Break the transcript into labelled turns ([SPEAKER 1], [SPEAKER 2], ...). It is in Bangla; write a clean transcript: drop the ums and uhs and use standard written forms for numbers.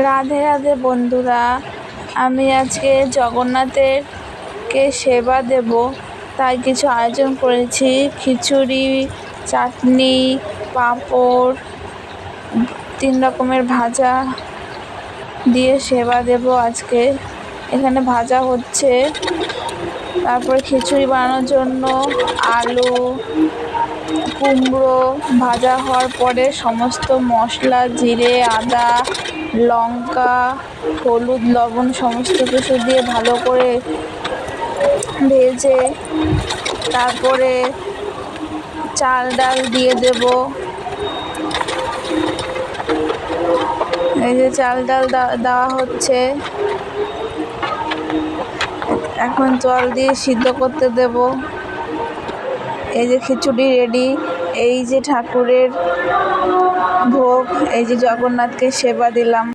[SPEAKER 1] রাধে রাধে বন্ধুরা, আমি আজকে জগন্নাথেরকে সেবা দেব, তাই কিছু আয়োজন করেছি। খিচুড়ি, চাটনি, পাঁপড়, 3 রকমের ভাজা দিয়ে সেবা দেব আজকে। এখানে ভাজা হচ্ছে। তারপরে খিচুড়ি বানানোর জন্য আলু, কুমড়ো ভাজা হওয়ার পরে সমস্ত মশলা, জিরে, আদা, লঙ্কা, হলুদ, লবণ সমস্ত কিছু দিয়ে ভালো করে ভেজে তারপরে চাল ডাল দিয়ে দেব। এই যে চাল ডাল দেওয়া হচ্ছে, এখন জল দিয়ে সিদ্ধ করতে দেব। এই যে খিচুড়ি রেডি। এই যে ঠাকুরের ভোগ, এই যে জগন্নাথকে সেবা দিলাম।